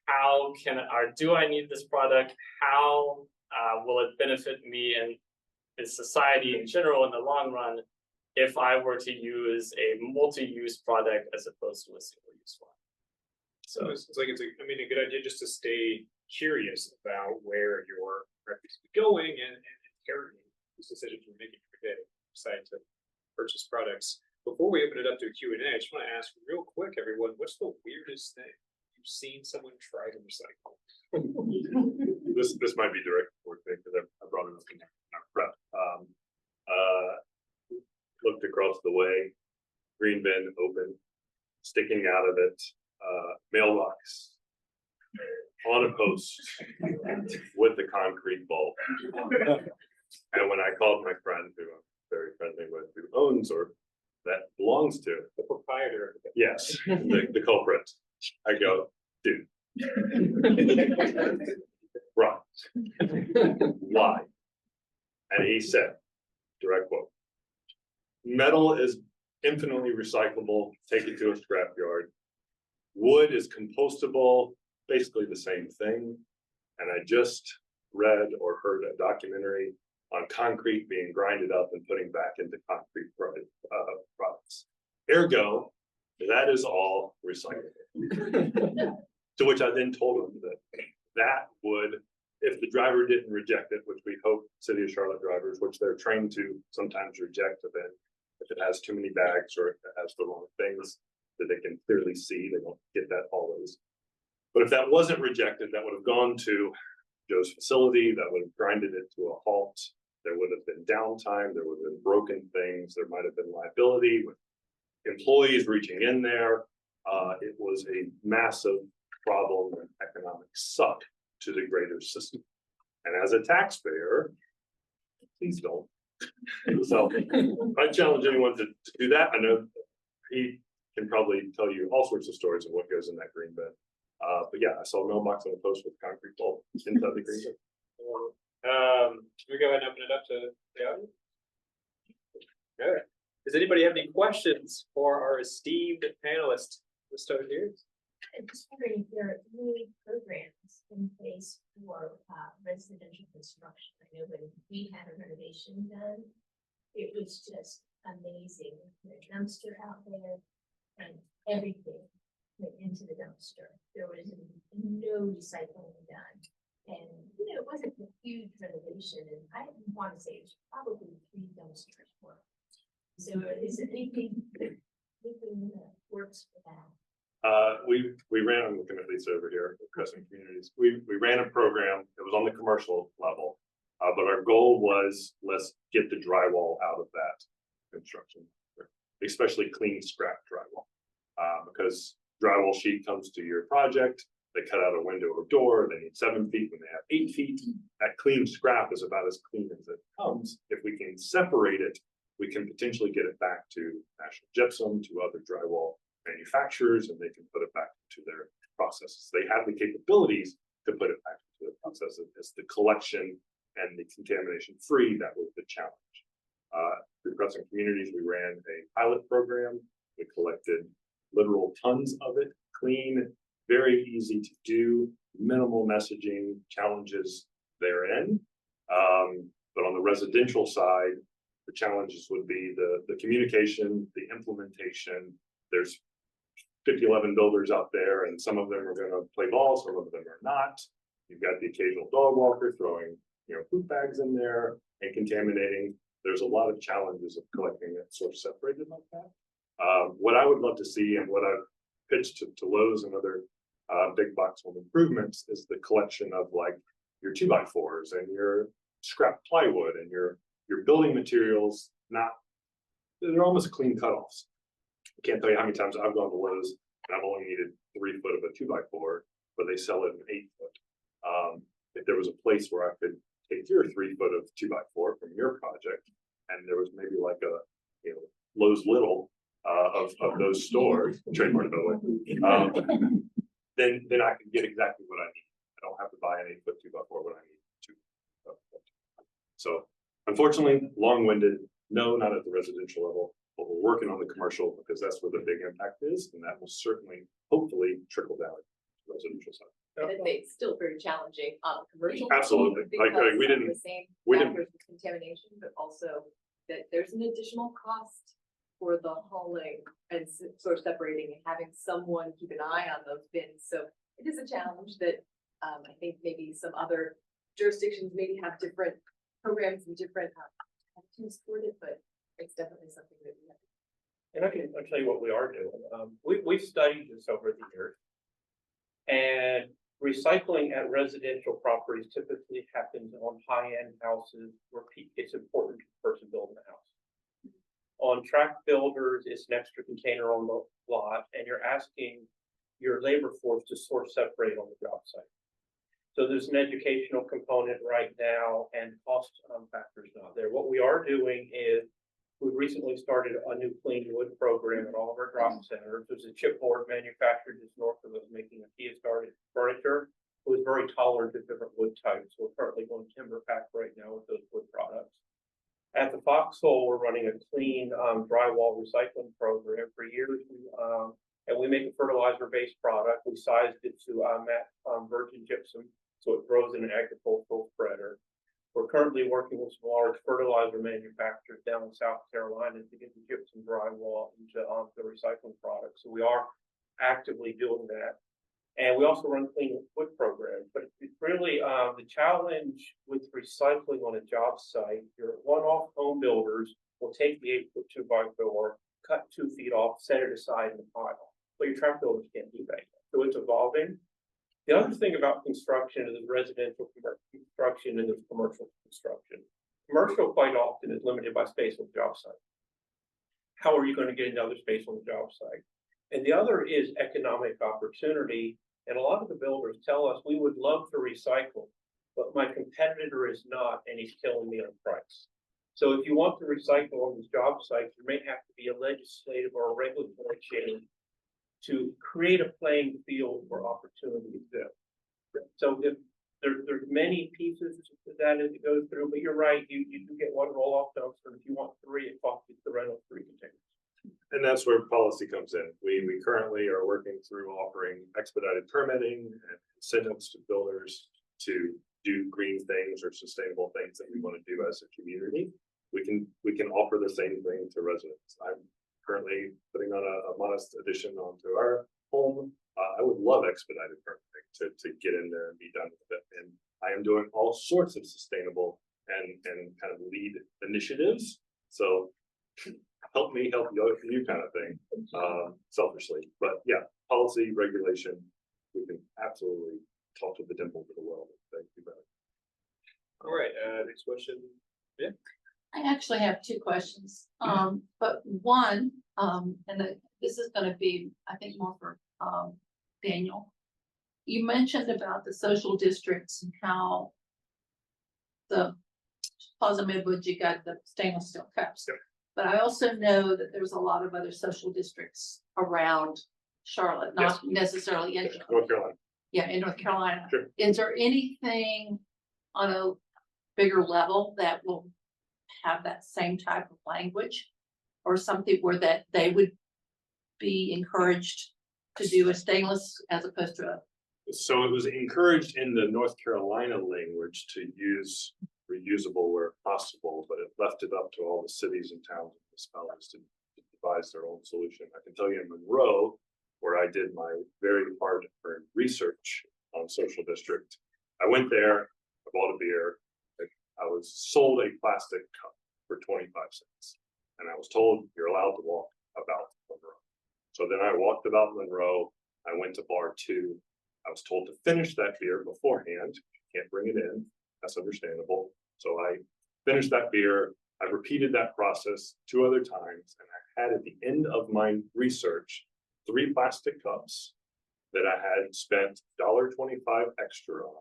how can, or do I need this product? How will it benefit me and the society in general in the long run if I were to use a multi-use product as opposed to a single-use one? So it's like it's a good idea just to stay curious about where your refuse is going and carrying these decisions you're making every day, decide to purchase products. Before we open it up to a Q&A, I just want to ask real quick, everyone, what's the weirdest thing you've seen someone try to recycle? This might be direct for thing because I brought it up in our prep. Looked across the way, green bin open, sticking out of it, mailbox on a post with the concrete bulb. And when I called my friend, who I'm very friendly with, who owns or that belongs to The proprietor. yes, the culprit, I go, dude. Right. Why? And he said, direct quote, metal is infinitely recyclable, take it to a scrapyard. Wood is compostable, basically the same thing. And I just read or heard a documentary on concrete being grinded up and putting back into concrete products. Ergo, that is all recyclable. To which I then told them that would, if the driver didn't reject it, which we hope City of Charlotte drivers, which they're trained to sometimes reject a bin, if it has too many bags or if it has the wrong things that they can clearly see, they don't get that always. But if that wasn't rejected, that would have gone to Joe's facility, that would have grinded it to a halt. There would have been downtime, there would have been broken things, there might have been liability with employees reaching in there. It was a massive problem and economic suck to the greater system. And as a taxpayer, please don't. So I challenge anyone to do that. I know he can probably tell you all sorts of stories of what goes in that green bin. But yeah, I saw a mailbox on a post with concrete pole inside the green bin. Should we go ahead and open it up to the audience? Good. Does anybody have any questions for our esteemed panelist? Let's start here. I'm just wondering if there are any programs in place for residential construction. I know that we had a renovation done. It was just amazing. The dumpster out there and everything went into the dumpster. There was no recycling done. And, you know, it wasn't a huge renovation. And I want to say it was probably 3 dumpsters worth. So is there anything that works for that? We ran, I'm looking at Lisa over here, Crescent Communities. We ran a program, it was on the commercial level, but our goal was, let's get the drywall out of that construction, especially clean scrap drywall. Because drywall sheet comes to your project, they cut out a window or door, they need 7 feet when they have 8 feet. That clean scrap is about as clean as it comes. If we can separate it, we can potentially get it back to National Gypsum, to other drywall manufacturers, and they can put it back to their processes. They have the capabilities to put it back to the processes. It's the collection and the contamination free that was the challenge. Through Crescent Communities, we ran a pilot program. We collected literal tons of it, clean, very easy to do, minimal messaging challenges therein. But on the residential side, the challenges would be the communication, the implementation. There's 11 builders out there, and some of them are going to play ball, some of them are not. You've got the occasional dog walker throwing, poop bags in there and contaminating. There's a lot of challenges of collecting it sort of separated like that. What I would love to see, and what I've pitched to Lowe's and other big box home improvements, is the collection of like your 2x4s and your scrap plywood and your building materials. They're almost clean cutoffs. I can't tell you how many times I've gone to Lowe's and I've only needed 3 foot of a 2x4, but they sell it in 8 foot. If there was a place where I could take your 3 foot of 2x4 from your project, and there was maybe like a Lowe's Little of those stores, trademark by the way, then I can get exactly what I need. I don't have to buy an 8 foot 2x4 when I need 2. So unfortunately, long-winded. No, not at the residential level. But we're working on the commercial because that's where the big impact is, and that will certainly, hopefully, trickle down to the residential side. And it's still very challenging on the commercial. Absolutely. Because we of didn't. the same we didn't- factors of contamination, but also that there's an additional cost for the hauling and sort of separating and having someone keep an eye on those bins. So it is a challenge that I think maybe some other jurisdictions maybe have different programs and different attitudes toward it, but it's definitely something that we have. And I'll tell you what we are doing. We've studied this over the years. And recycling at residential properties typically happens on high-end houses where it's important to the person building the house. On tract builders, it's an extra container on the lot, and you're asking your labor force to sort of separate on the job site. So there's an educational component right now, and cost factors not there. What we are doing is we've recently started a new clean wood program at all of our drop centers. There's a chipboard manufacturer just north of us making a Kia started furniture. It was very tolerant of different wood types. We're currently going timber pack right now with those wood products. At the Foxhole, we're running a clean drywall recycling program for years. And we make a fertilizer-based product. We sized it to match virgin gypsum so it grows in an agricultural spreader. We're currently working with some large fertilizer manufacturers down in South Carolina to get the gypsum drywall onto the recycling product. So we are actively doing that. And we also run clean wood programs, but it's really the challenge with recycling on a job site. Your one-off home builders will take the 8-foot 2x4, cut 2 feet off, set it aside in the pile. But your track builders can't do that. So it's evolving. The other thing about construction is residential construction and there's commercial construction. Commercial quite often is limited by space on the job site. How are you going to get another space on the job site? And the other is economic opportunity. And a lot of the builders tell us we would love to recycle, but my competitor is not, and he's killing me on price. So if you want to recycle on this job site, there may have to be a legislative or a regulatory change to create a playing field for opportunity there. So if there's many pieces to that as it goes through, but you're right, you do get one roll-off dumpster. If you want 3, it costs you the rental 3 containers. And that's where policy comes in. We currently are working through offering expedited permitting and incentives to builders to do green things or sustainable things that we want to do as a community. We can offer the same thing to residents. I'm currently putting on a modest addition onto our home. I would love expedited permitting to get in there and be done with it. And I am doing all sorts of sustainable and kind of lead initiatives. So help me help you kind of thing, selfishly. But yeah, policy, regulation, we can absolutely talk to the dimples of the world. Thank you, brother. All right, next question. Yeah. I actually have 2 questions. But one, this is gonna be, I think, more for Daniel. You mentioned about the social districts and how the Plaza Midwood, you got the stainless steel cups. Yep. But I also know that there's a lot of other social districts around Charlotte, not necessarily in North Carolina. Yeah, in North Carolina. Sure. Is there anything on a bigger level that will have that same type of language? Or something where that they would be encouraged to do a stainless as opposed to a? So it was encouraged in the North Carolina language to use reusable where possible, but it left it up to all the cities and towns and municipalities to devise their own solution. I can tell you in Monroe, where I did my very hard-earned research on social district, I went there, I bought a beer, I was sold a plastic cup for 25 cents. And I was told you're allowed to walk about Monroe. So then I walked about Monroe, I went to bar 2. I was told to finish that beer beforehand, can't bring it in, that's understandable. So I finished that beer, I repeated that process 2 other times, and I had at the end of my research 3 plastic cups that I had spent $1.25 extra on.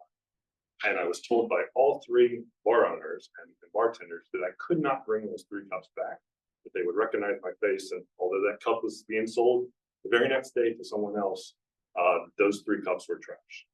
And I was told by all 3 bar owners and bartenders that I could not bring those 3 cups back, that they would recognize my face. And although that cup was being sold the very next day to someone else, those 3 cups were trash.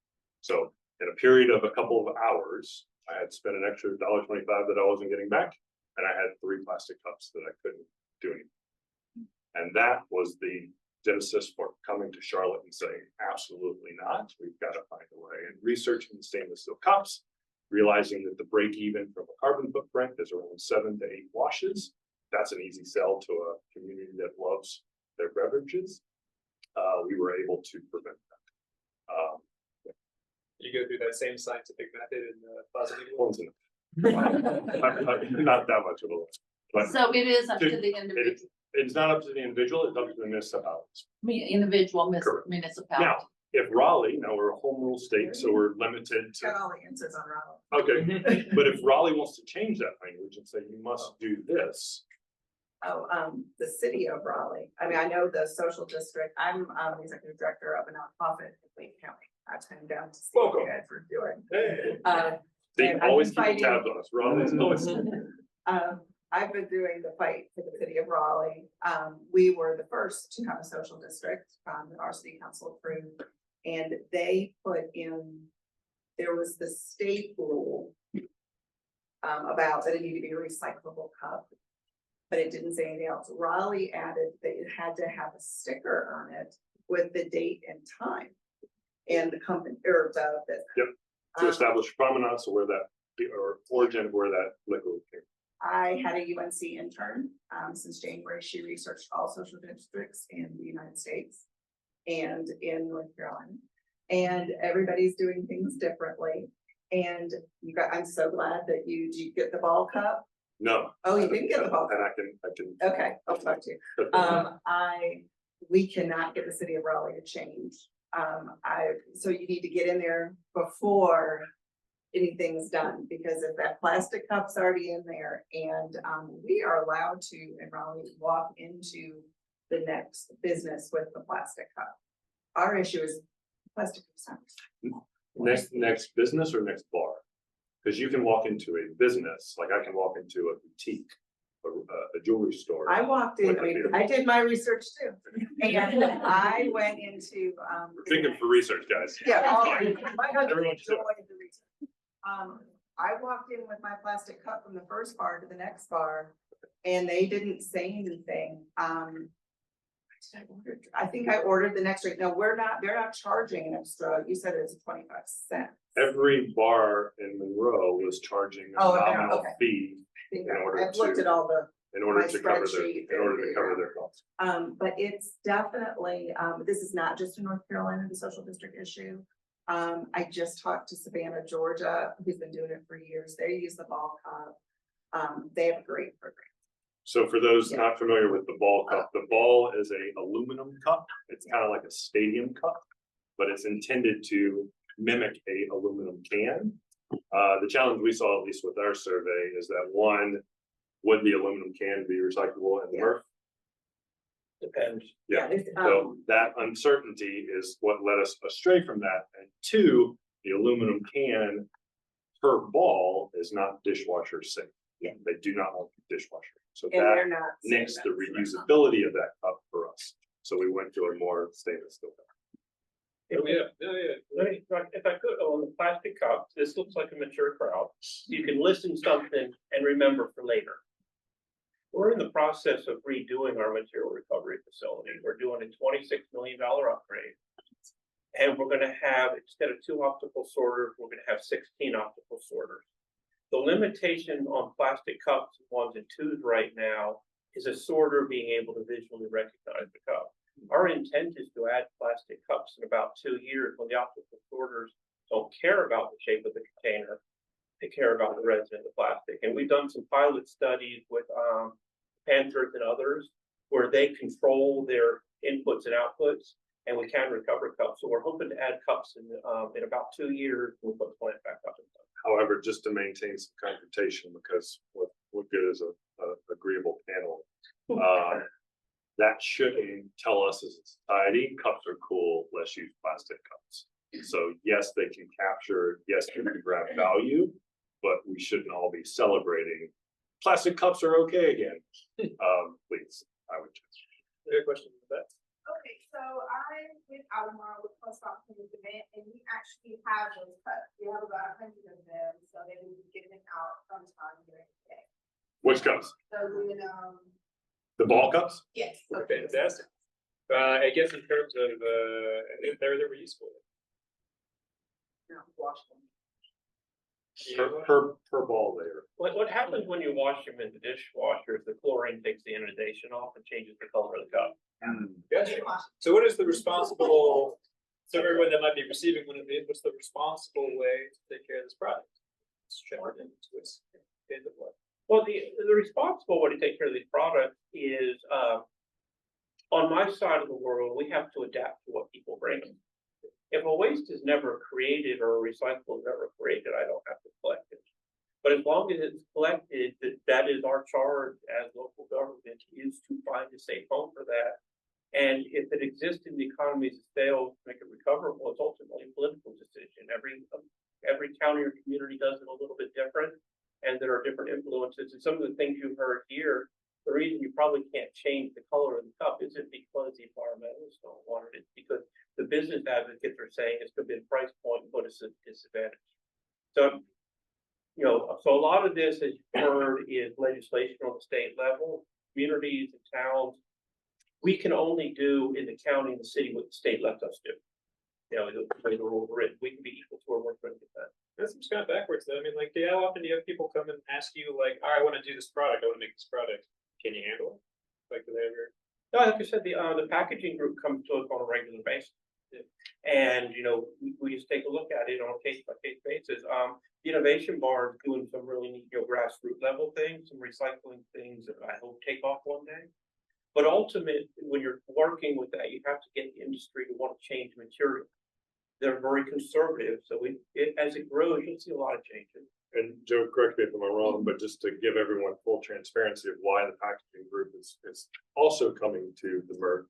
So in a period of a couple of hours, I had spent an extra $1.25 that I wasn't getting back, and I had 3 plastic cups that I couldn't do anything. And that was the genesis for coming to Charlotte and saying, absolutely not, we've got to find a way. And researching the stainless steel cups, realizing that the break even from a carbon footprint is around 7 to 8 washes. That's an easy sell to a community that loves their beverages. We were able to prevent that. You go through that same scientific method in Plaza Midwood? Once in a- not that much of a list. But So it is up to the individual, it's not up to the individual, it's up to the municipalities. Correct. municipality. Now, if Raleigh, now we're a home rule state, so we're limited to. Got all the answers on Raleigh. Okay, but if Raleigh wants to change that language and say you must do this, The city of Raleigh. I mean, I know the social district. I'm the executive director of a nonprofit in Wayne County. I've come down to see what you guys were doing. they And I've always been keep tabs on us. Raleigh's always. I've been doing the fight for the city of Raleigh. We were the first to have a social district, that our city council approved. And they put in, there was the state rule about that it needed to be a recyclable cup, but it didn't say anything else. Raleigh added that it had to have a sticker on it with the date and time and the company or the business. Yep. To establish provenance or where that, or origin of where that liquid came. I had a UNC intern, since January. She researched all social districts in the United States and in North Carolina. And everybody's doing things differently. And I'm so glad that did you get the ball cup? No. Oh, you didn't get the ball cup? And I can. Okay, I'll talk to you. We cannot get the city of Raleigh to change. So you need to get in there before anything's done, because if that plastic cup's already in there and, we are allowed to, in Raleigh, walk into the next business with the plastic cup. Our issue is plastic cups. Next business or next bar? Because you can walk into a business, like I can walk into a boutique, a jewelry store. I walked in, I mean, I did my research too. And I went into, Thinking for research, guys. yeah. My husband Everyone should. enjoyed the research. I walked in with my plastic cup from the first bar to the next bar, and they didn't say anything. I think I ordered the next drink. No, they're not charging an extra. You said it was 25 cents. Every bar in Monroe was charging a nominal okay. fee I think in order I've looked to- at all the, in order my to cover spreadsheet their costs. but it's definitely, this is not just a North Carolina, the social district issue. I just talked to Savannah, Georgia, who's been doing it for years. They use the ball cup. They have a great program. So for those Yeah. not familiar with the ball cup, the ball is a aluminum cup. It's kind of like a stadium cup, but it's intended to mimic a aluminum can. The challenge we saw, at least with our survey, is that one, would the aluminum can be recyclable in the Yeah. earth? Depends. Yeah, it's, so that uncertainty is what led us astray from that. And two, the aluminum can per ball is not dishwasher safe. Yeah. They do not want dishwasher. So and that they're not. nixed the reusability of that cup for us. So we went to a more stainless steel cup. Oh, yeah, yeah. If I could, on the plastic cups, this looks like a mature crowd. You can listen something and remember for later. We're in the process of redoing our material recovery facility. We're doing a $26 million upgrade. And we're gonna have, instead of 2 optical sorters, we're gonna have 16 optical sorters. The limitation on plastic cups, 1s and 2s right now, is a sorter being able to visually recognize the cup. Our intent is to add plastic cups in about 2 years when the optical sorters don't care about the shape of the container. They care about the resin of the plastic. And we've done some pilot studies with Panthers and others where they control their inputs and outputs, and we can recover cups. So we're hoping to add cups in about 2 years. We'll put the plant back up. However, just to maintain some confrontation, because what good is a agreeable panel? That shouldn't tell us as a society, cups are cool, let's use plastic cups. So yes, they can capture, yes, they can grab value, but we shouldn't all be celebrating. Plastic cups are okay again. Please, I would just. Any questions with that? Okay, so I went out tomorrow with Post Office event, and we actually have those cups. We have about 100 of them, so they will be given out sometime during the day. Which cups? So we, The ball cups? yes. Fantastic. I guess in terms of, they're reusable. Wash them. Per ball layer. What happens when you wash them in the dishwasher is the chlorine takes the inundation off and changes the color of the cup. Gotcha. So what is the responsible, so everyone that might be receiving one of these, what's the responsible way to take care of this product? Let's check it into its end of life. Well, the responsible way to take care of these products is, on my side of the world, we have to adapt to what people bring. If a waste is never created or a recycle is never created, I don't have to collect it. But as long as it's collected, that is our charge as local government, is to find a safe home for that. And if it exists in the economies of scale to make it recoverable, it's ultimately a political decision. Every county or community does it a little bit different, and there are different influences. And some of the things you've heard here, the reason you probably can't change the color of the cup isn't because the environmentalists don't want it. It's because the business advocates are saying it's going to be a price point and put us at a disadvantage. So, so a lot of this, as you've heard, is legislation on the state level. Communities and towns, we can only do in the county and the city what the state lets us do. you know, the way the rules are written, we can be equal to or more than that. That seems kind of backwards though. I mean, like, how often do you have people come and ask you like, "All right, I want to do this product. I want to make this product. Can you handle it?" Like, do they ever? No, like I said, the packaging group comes to us on a regular basis. And, you know, we just take a look at it on a case by case basis. The innovation bar is doing some really neat, you know, grassroots level things, some recycling things that I hope take off one day. But ultimately, when you're working with that, you have to get the industry to want to change material. They're very conservative, so as it grows, you'll see a lot of changes. And Joe, correct me if I'm wrong, but just to give everyone full transparency of why the packaging group is also coming to the MERC,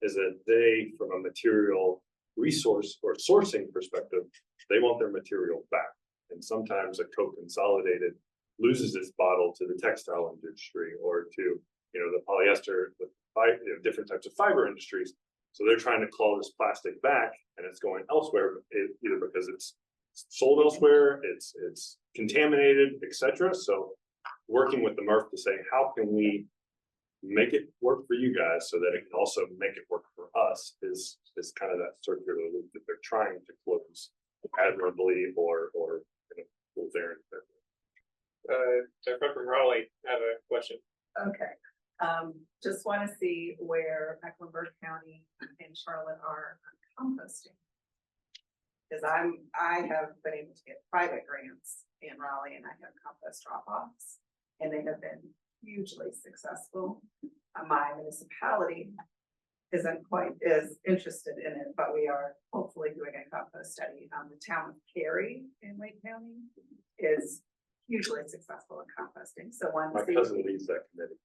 is that they, from a material resource or sourcing perspective, they want their material back. And sometimes a co-consolidated loses its bottle to the textile industry or to, you know, the polyester, different types of fiber industries. So they're trying to claw this plastic back, and it's going elsewhere, either because it's sold elsewhere, it's contaminated, etc. So working with the MERF to say, how can we make it work for you guys so that it can also make it work for us is kind of that circular loop that they're trying to close admirably or with their Jeff from Raleigh, I have a question. Okay, just want to see where Mecklenburg County and Charlotte are on composting. Because I have been able to get private grants in Raleigh, and I have compost drop-offs, and they have been hugely successful. My municipality isn't quite as interested in it, but we are hopefully doing a compost study. The town of Cary in Wake County is hugely successful in composting. So my cousin leads that committee.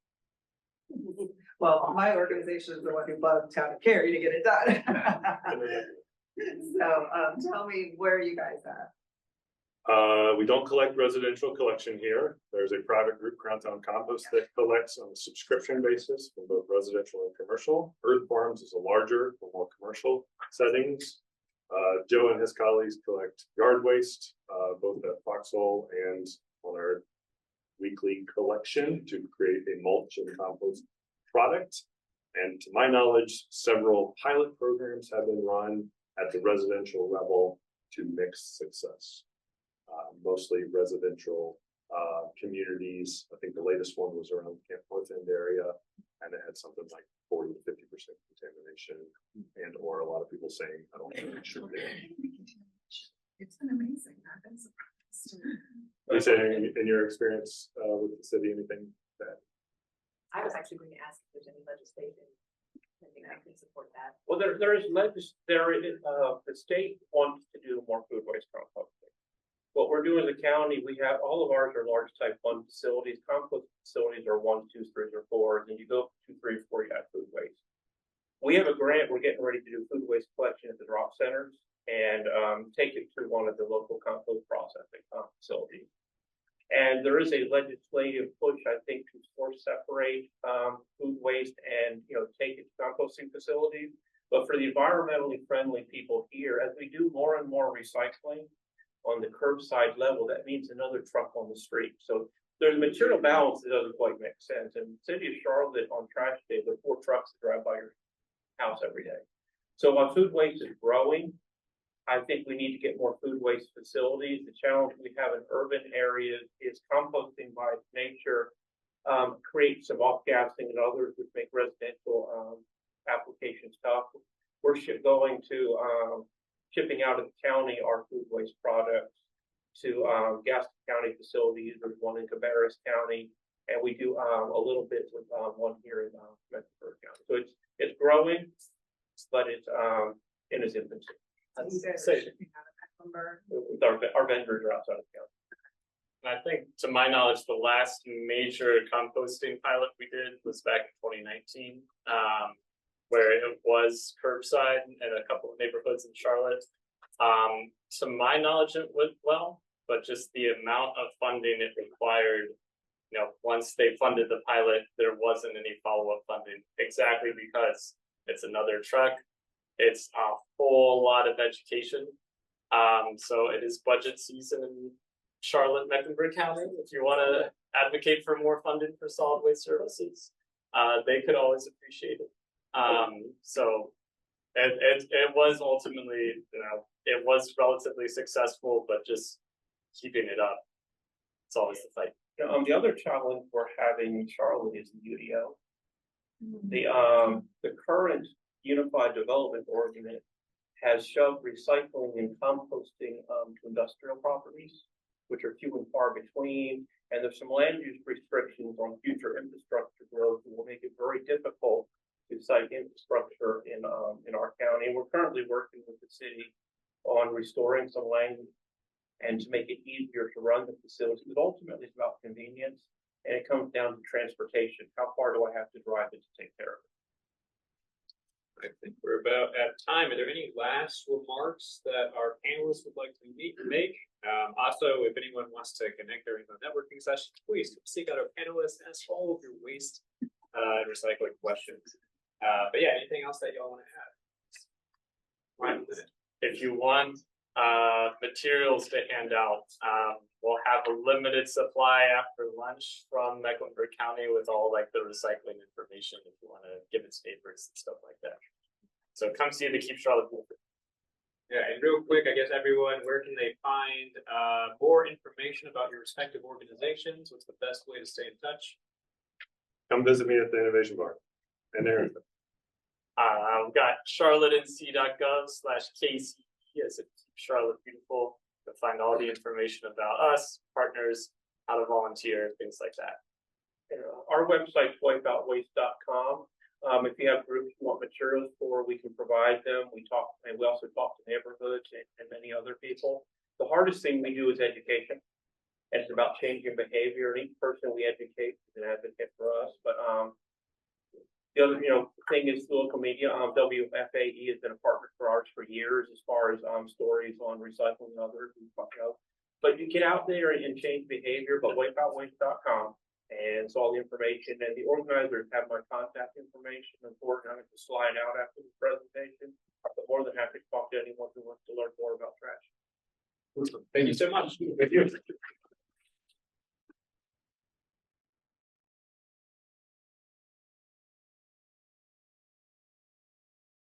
Well, my organization is the one who bought the town of Cary to get it done. So tell me where you guys at. We don't collect residential collection here. There's a private group, Crowntown Compost, that collects on a subscription basis for both residential and commercial. Earth Farms is a larger, for more commercial settings. Joe and his colleagues collect yard waste, both at Foxhole and on our weekly collection to create a mulch and compost product. And to my knowledge, several pilot programs have been run at the residential level to mixed success. Mostly residential communities. I think the latest one was around Camp North End area, and it had something like 40 to 50% contamination, and or a lot of people saying, I don't think it should be. It's been amazing. I've been surprised. Lisa, in your experience with the city, anything that? I was actually going to ask if there's any legislation. I think I can support that. Well, the state wants to do more food waste composting. What we're doing in the county, we have, all of ours are large type 1 facilities. Compost facilities are 1, 2, 3, or 4, and you go 2, 3, 4, you have food waste. We have a grant, we're getting ready to do food waste collection at the drop centers and take it to one of the local compost processing facilities. And there is a legislative push, I think, to force separate food waste and, you know, take it to composting facilities. But for the environmentally friendly people here, as we do more and more recycling on the curbside level, that means another truck on the street. So there's a material balance that doesn't quite make sense. And the city of Charlotte on trash day, there are 4 trucks that drive by your house every day. So while food waste is growing, I think we need to get more food waste facilities. The challenge we have in urban areas is composting by nature creates some off-gassing and others which make residential applications tough. We're going to shipping out of the county our food waste products to Gaston County facilities. There's one in Cabarrus County, and we do a little bit with one here in Mecklenburg County. So it's growing, but it's in its infancy. You guys are shipping out of Mecklenburg. Our vendors are outside of the county. And I think, to my knowledge, the last major composting pilot we did was back in 2019, where it was curbside in a couple of neighborhoods in Charlotte. To my knowledge, it went well, but just the amount of funding it required, you know, once they funded the pilot, there wasn't any follow-up funding, exactly because it's another truck. It's a whole lot of education. So it is budget season in Charlotte, Mecklenburg County. If you want to advocate for more funding for solid waste services, they could always appreciate it. So it was ultimately, it was relatively successful, but just keeping it up. It's always the fight. The other challenge we're having in Charlotte is the UDO. The current Unified Development Ordinance has shoved recycling and composting to industrial properties, which are few and far between. And there's some land use restrictions on future infrastructure growth that will make it very difficult to site infrastructure in our county. We're currently working with the city on restoring some land and to make it easier to run the facility. But ultimately, it's about convenience, and it comes down to transportation. How far do I have to drive it to take care of it? I think we're about at time. Are there any last remarks that our panelists would like to make? Also, if anyone wants to connect during the networking session, please seek out our panelists, ask all of your waste and recycling questions. But yeah, anything else that y'all want to add? Right. If you want materials to hand out, we'll have a limited supply after lunch from Mecklenburg County with all like the recycling information if you want to give it papers and stuff like that. So come see the Keep Charlotte Pool. Yeah, and real quick, I guess everyone, where can they find more information about your respective organizations? What's the best way to stay in touch? Come visit me at the Innovation Bar. And there. We've got charlottenc.gov/KCE as it Keep Charlotte Beautiful. You'll find all the information about us, partners, how to volunteer, things like that. Our website's wipeoutwaste.com. If you have groups you want materials for, we can provide them. We also talk to neighborhoods and many other people. The hardest thing we do is education. And it's about changing behavior. And each person we educate is an advocate for us. But the other, thing is local media. WFAE has been a partner for ours for years as far as stories on recycling and others. But you get out there and change behavior. But wipeoutwaste.com. And so all the information, and the organizers have my contact information. Unfortunately, I have to slide out after the presentation. I'm more than happy to talk to anyone who wants to learn more about trash. Thank you so much. Thank you.